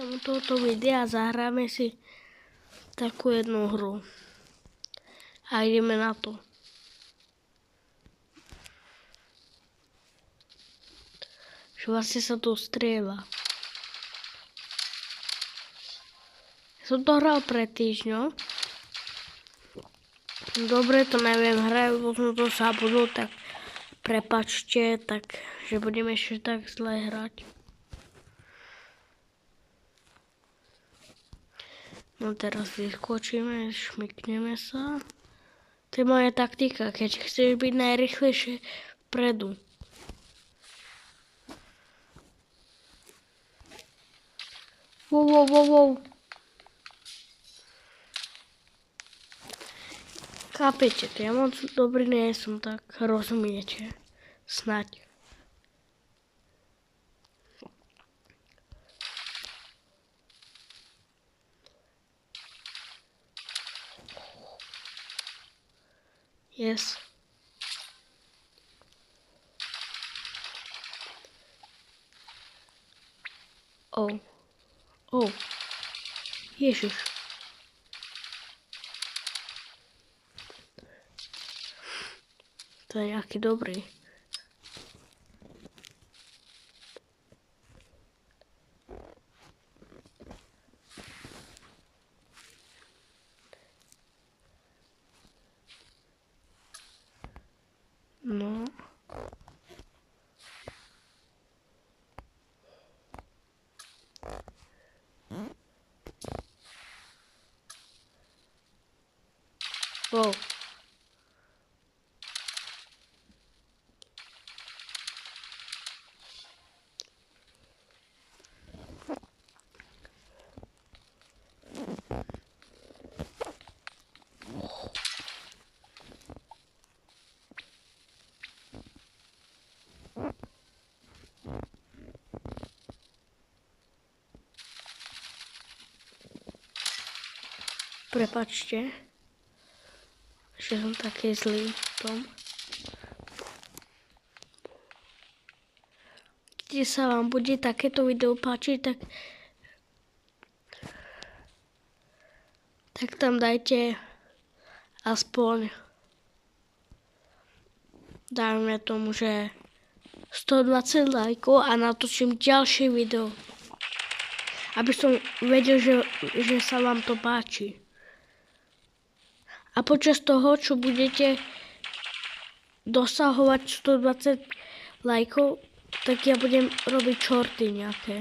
tému tohoto videa zahráme si takú jednu hru. A ideme na to. Že vlastne sa tu strieľa. Ja som to hral pred týždňom. Dobre, to neviem hrať, lebo som to zabudol, tak prepáčte, tak že budeme ešte tak zle hrať. No teraz vyskočíme, šmykneme sa. To je moja taktika, keď chceš byť najrýchlejšie vpredu. Wow. Chápete, to ja moc dobrý nie som, tak rozumiete. Snaď. Yes. Oh. Ježiš. To je nejaký dobrý. No. Wow. Prepačte, že som taký zlý v tom. Keď sa vám bude takéto video páčiť, tak tam dajte aspoň, dajme tomu, že 120 lajkov a natočím ďalšie video. Aby som vedel, že sa vám to páči. A počas toho, čo budete dosahovať 120 lajkov, tak ja budem robiť shorty nejaké.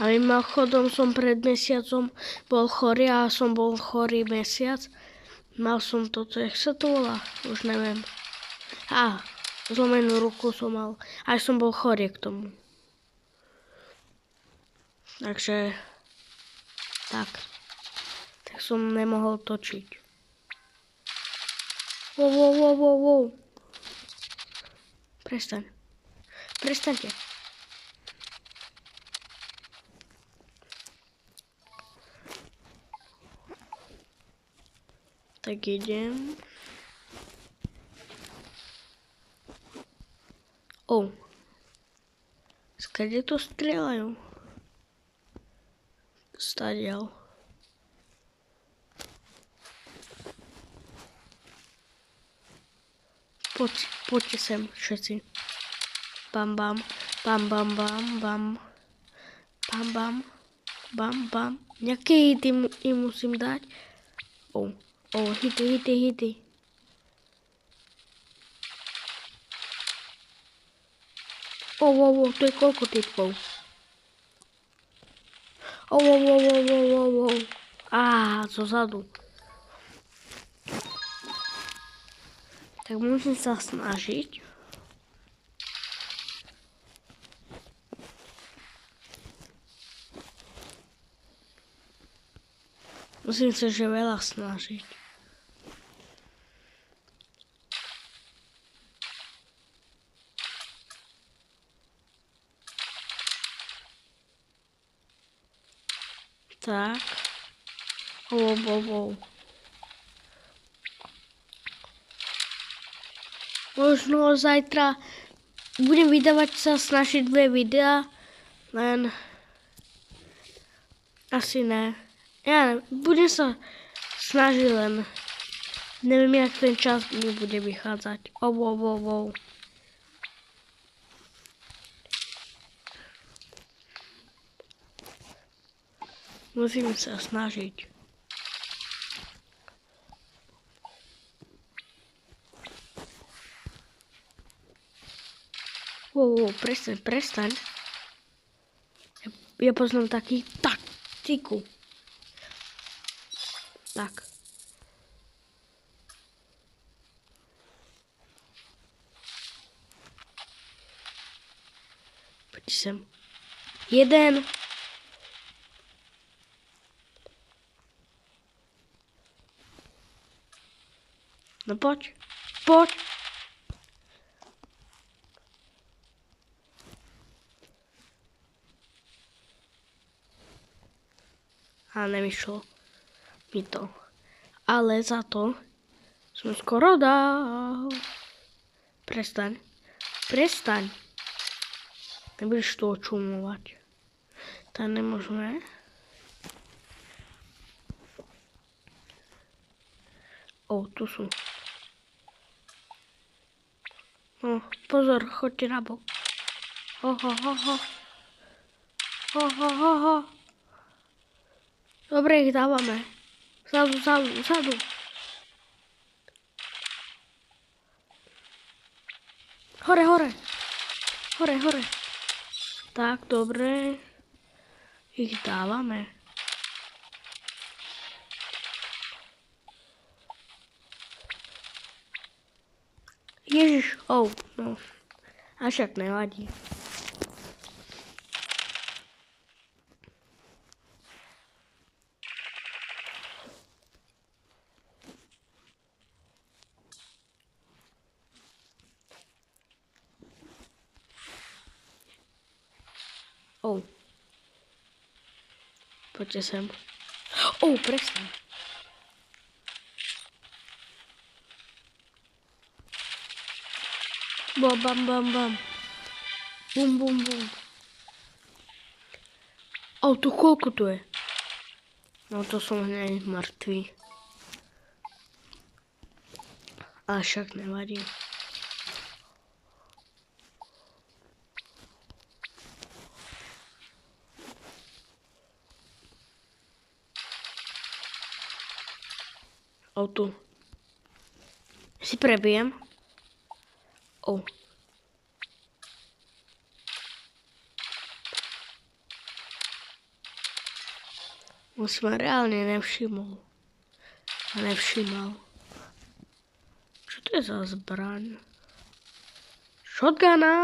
A mimochodom som pred mesiacom bol chorý a som bol chorý mesiac. Mal som toto, jak sa to volá? Už neviem. Zlomenú ruku som mal. Aj som bol chorý k tomu. Takže, tak som nemohol točiť. Wow. Prestaňte. Tak idem. Skade to strieľajú? Stadiaľ. Poďte sem všetci. Bam. Nejaké hity im musím dať. Hity. To je koľko typov? Zozadu. Tak musím sa snažiť. Musím sa že veľa snažiť. Tak. Možno zajtra budem vydávať sa snažiť 2 videá, len asi ne. Ja budem sa snažiť, len neviem, jak ten čas mi bude vychádzať. Musím sa snažiť. Prestaň. Ja poznám taký taktiku. Tak. Poď sem. 1. No poď. A nevyšlo mi to. Ale za to som skoro dal. Prestaň. Nebudeš to očumovať. To je nemožné. Tu sú. Pozor, choďte na bok. Dobre, ich dávame. Vzadu. Hore. Tak, dobre. Ich dávame. Ježiš, no. A však nevadí. Poďte sem. Prestaň. Bam. Bum. Tu koľko tu je? No to som hneď mŕtvý. Ale však nevadí. Tu. Si prebijem. On si ma reálne nevšimol. Čo to je za zbraň? Shotguna!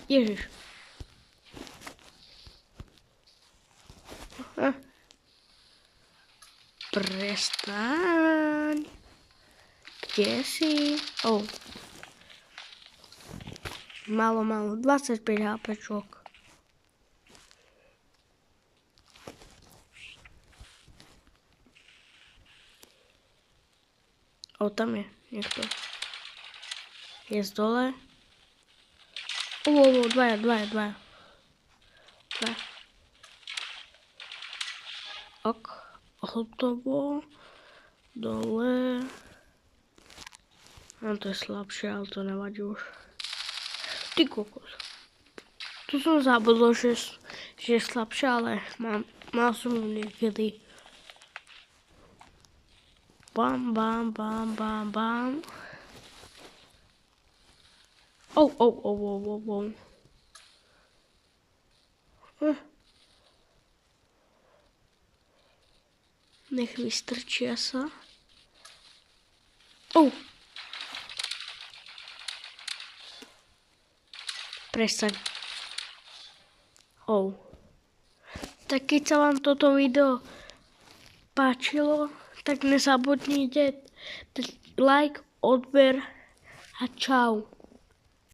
Ježiš. Prestaň. Kde si? Malo. 25 HPčok. Tam je niekto. Je z dole. Dvaja. Hotovo. Dole. To je slabšie, ale to nevadí už. Ty kokos. Tu som zabudol, že je slabšie, ale mal som ju niekedy. Bam. Nech vystrčia sa. Prestaň. Tak keď sa vám toto video páčilo, tak nezabudnite like, odber a čau.